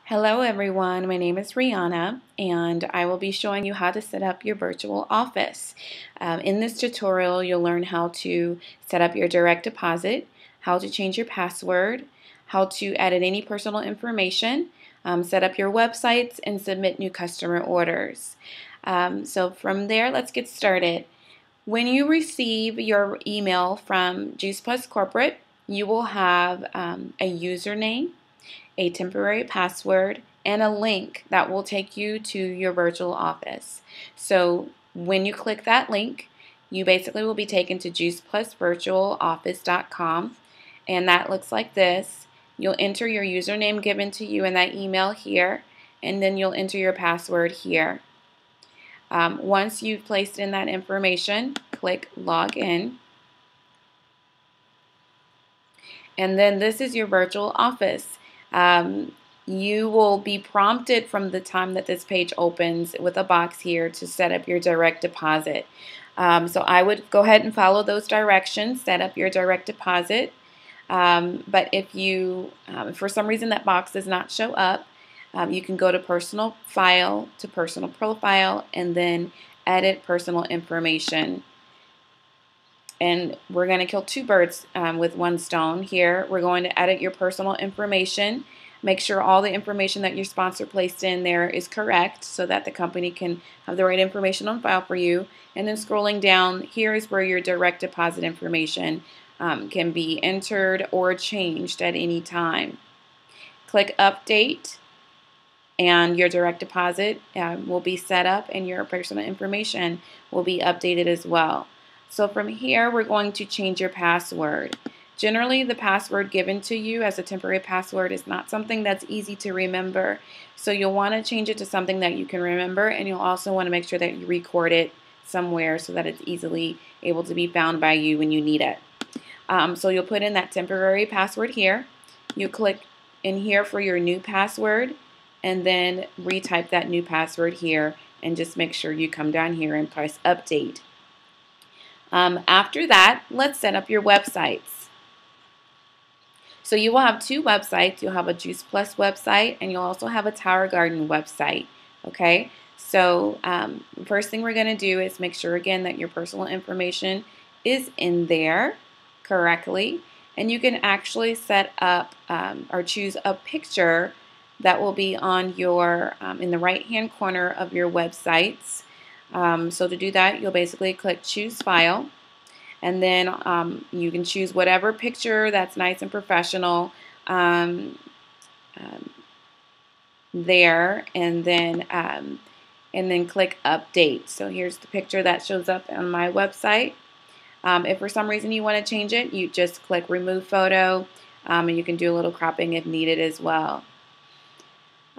Hello everyone, my name is Rihanna and I will be showing you how to set up your virtual office. In this tutorial you'll learn how to set up your direct deposit, how to change your password, how to edit any personal information, set up your websites, and submit new customer orders. So from there, let's get started. When you receive your email from Juice Plus Corporate, you will have a username, a temporary password, and a link that will take you to your virtual office. So when you click that link, you basically will be taken to juiceplusvirtualoffice.com, and that looks like this. You'll enter your username given to you in that email here, and then you'll enter your password here. Once you've placed in that information, click log in. And then this is your virtual office. You will be prompted from the time that this page opens with a box here to set up your direct deposit. So I would go ahead and follow those directions, set up your direct deposit. But if you, for some reason that box does not show up, you can go to personal file to personal profile and then edit personal information. And we're going to kill two birds with one stone here. We're going to edit your personal information. Make sure all the information that your sponsor placed in there is correct so that the company can have the right information on file for you. And then scrolling down, here is where your direct deposit information can be entered or changed at any time. Click Update, and your direct deposit will be set up and your personal information will be updated as well. So from here, we're going to change your password. Generally, the password given to you as a temporary password is not something that's easy to remember. So you'll want to change it to something that you can remember, and you'll also want to make sure that you record it somewhere so that it's easily able to be found by you when you need it. So you'll put in that temporary password here. You click in here for your new password, and then retype that new password here, and just make sure you come down here and press Update. After that, let's set up your websites. So you will have two websites. You'll have a Juice Plus website, and you'll also have a Tower Garden website. Okay, so first thing we're going to do is make sure again that your personal information is in there correctly, and you can actually set up or choose a picture that will be on your in the right hand corner of your websites. So to do that, you'll basically click Choose File, and then you can choose whatever picture that's nice and professional there, and then click Update. So here's the picture that shows up on my website. If for some reason you want to change it, you just click Remove Photo, and you can do a little cropping if needed as well.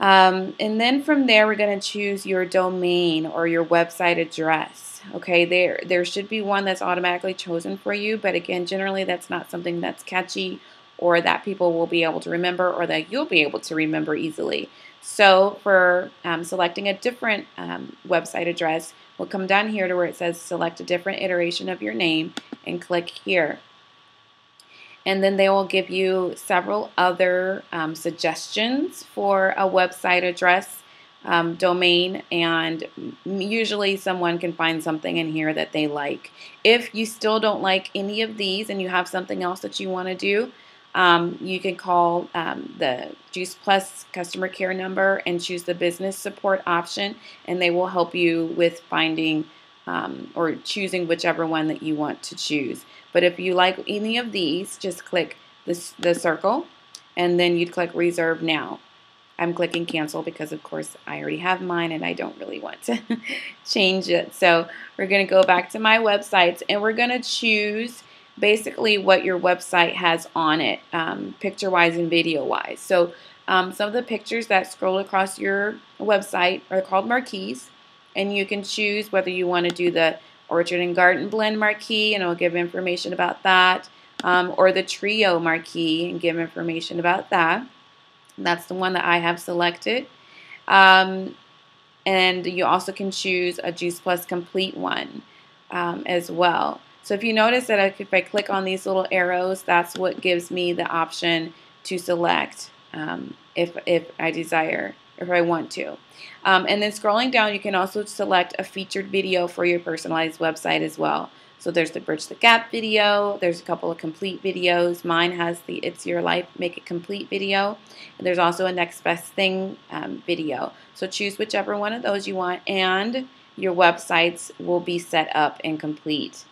And then from there, we're going to choose your domain or your website address. Okay, there should be one that's automatically chosen for you, but again, generally that's not something that's catchy or that people will be able to remember or that you'll be able to remember easily. So for selecting a different website address, we'll come down here to where it says select a different iteration of your name and click here. And then they will give you several other suggestions for a website address, domain, and usually someone can find something in here that they like. If you still don't like any of these and you have something else that you want to do, you can call the Juice Plus customer care number and choose the business support option, and they will help you with finding or choosing whichever one that you want to choose. But if you like any of these, just click the circle, and then you'd click Reserve Now. I'm clicking Cancel because, of course, I already have mine and I don't really want to change it. So we're going to go back to my websites, and we're going to choose basically what your website has on it, picture-wise and video-wise. So some of the pictures that scroll across your website are called marquees, and you can choose whether you want to do the Orchard and Garden Blend marquee, and it'll give information about that, or the Trio marquee and give information about that. That's the one that I have selected. And you also can choose a Juice Plus Complete one as well. So if you notice that if I click on these little arrows, that's what gives me the option to select if I desire, if I want to. And then scrolling down, you can also select a featured video for your personalized website as well. So there's the Bridge the Gap video, there's a couple of complete videos. Mine has the It's Your Life, Make It Complete video. And there's also a Next Best Thing video. So choose whichever one of those you want, and your websites will be set up and complete.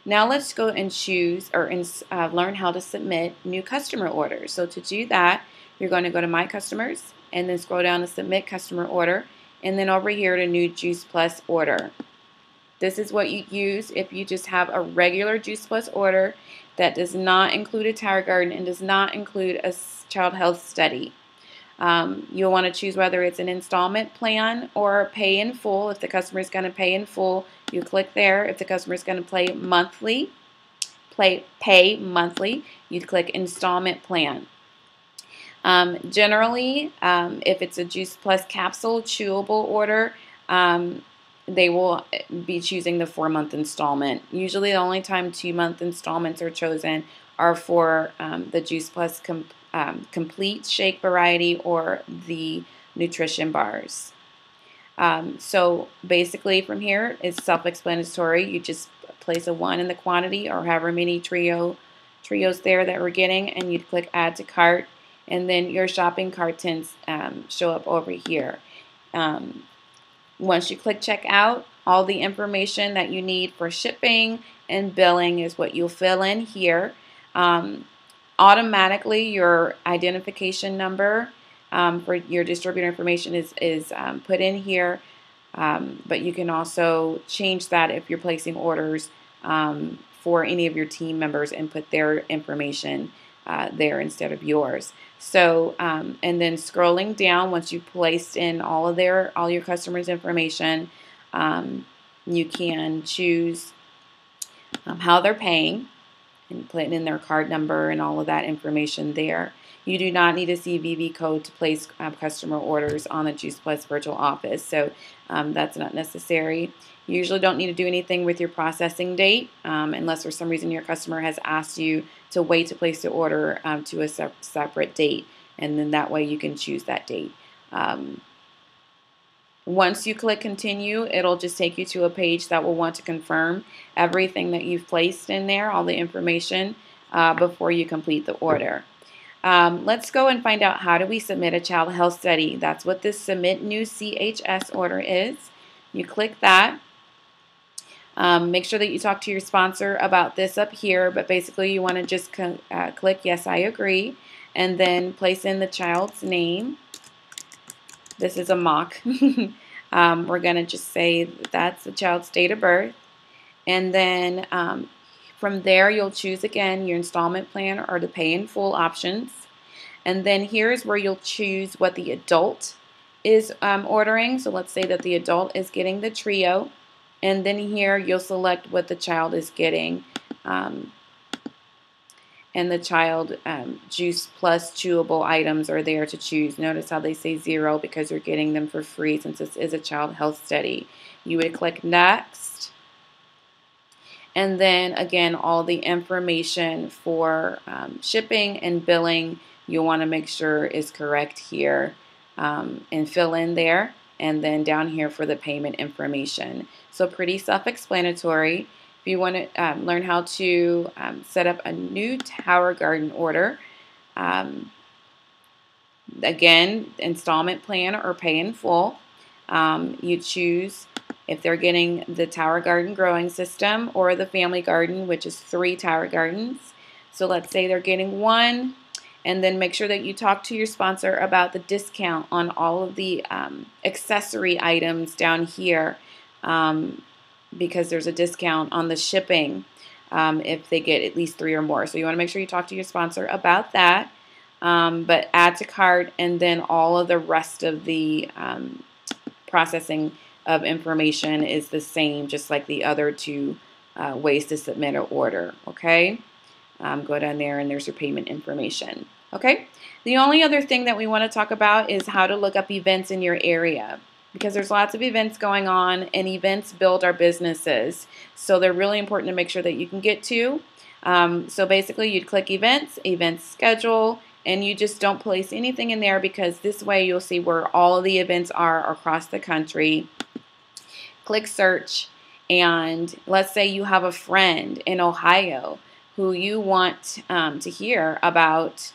Now let's go and choose or learn how to submit new customer orders. So to do that, you're going to go to My Customers and then scroll down to Submit Customer Order, and then over here to New Juice Plus Order. This is what you use if you just have a regular Juice Plus order that does not include a Tower Garden and does not include a child health study. You'll want to choose whether it's an installment plan or pay in full. If the customer is going to pay in full, you click there. If the customer is going to pay monthly, you'd click installment plan. Generally, if it's a Juice Plus capsule chewable order, they will be choosing the 4-month installment. Usually the only time 2-month installments are chosen are for the Juice Plus complete shake variety or the nutrition bars. So basically from here, it's self-explanatory. You just place a 1 in the quantity or however many trios there that we're getting, and you'd click Add to Cart, and then your shopping cart tends show up over here. Once you click Checkout, all the information that you need for shipping and billing is what you'll fill in here. Automatically, your identification number for your distributor information is put in here, but you can also change that if you're placing orders for any of your team members and put their information there instead of yours. So, and then scrolling down, once you've placed in all your customers' information, you can choose how they're paying and put in their card number and all of that information there. You do not need a CVV code to place customer orders on the Juice Plus Virtual Office, so that's not necessary. You usually don't need to do anything with your processing date unless for some reason your customer has asked you to wait to place the order to a separate date, and then that way you can choose that date. Once you click Continue, it'll just take you to a page that will want to confirm everything that you've placed in there, all the information, before you complete the order. Let's go and find out how do we submit a child health study. That's what this Submit New CHS order is. You click that. Make sure that you talk to your sponsor about this up here, but basically you want to just click Yes, I agree, and then place in the child's name. This is a mock. We're going to just say that's the child's date of birth, and then from there you'll choose again your installment plan or the pay in full options, and then here's where you'll choose what the adult is ordering. So let's say that the adult is getting the trio, and then here you'll select what the child is getting, and the child Juice Plus chewable items are there to choose. Notice how they say 0 because you're getting them for free since this is a child health study. You would click Next, and then again all the information for shipping and billing you'll want to make sure is correct here, and fill in there, and then down here for the payment information. So pretty self-explanatory. If you want to learn how to set up a new Tower Garden order, again, installment plan or pay in full, you choose if they're getting the Tower Garden growing system or the Family Garden, which is 3 Tower Gardens. So let's say they're getting 1, and then make sure that you talk to your sponsor about the discount on all of the accessory items down here, because there's a discount on the shipping if they get at least 3 or more. So you want to make sure you talk to your sponsor about that. But add to cart, and then all of the rest of the processing of information is the same, just like the other 2 ways to submit an order. Okay, go down there and there's your payment information. Okay, the only other thing that we want to talk about is how to look up events in your area, because there's lots of events going on, and events build our businesses. So they're really important to make sure that you can get to. So basically you'd click Events, Events Schedule, and you just don't place anything in there, because this way you'll see where all of the events are across the country. Click search, and let's say you have a friend in Ohio who you want to hear about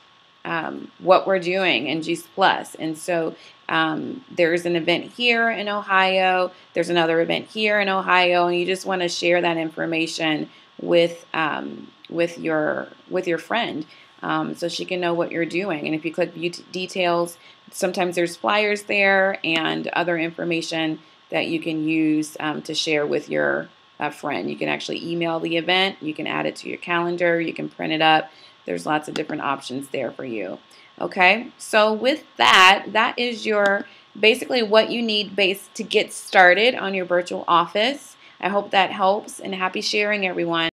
what we're doing in Juice Plus. And so there's an event here in Ohio, there's another event here in Ohio, and you just want to share that information with your friend, so she can know what you're doing. And if you click view details, sometimes there's flyers there and other information that you can use to share with your friend. You can actually email the event, you can add it to your calendar, you can print it up. There's lots of different options there for you. Okay, so with that, that is your basically what you need to get started on your virtual office. I hope that helps, and happy sharing, everyone.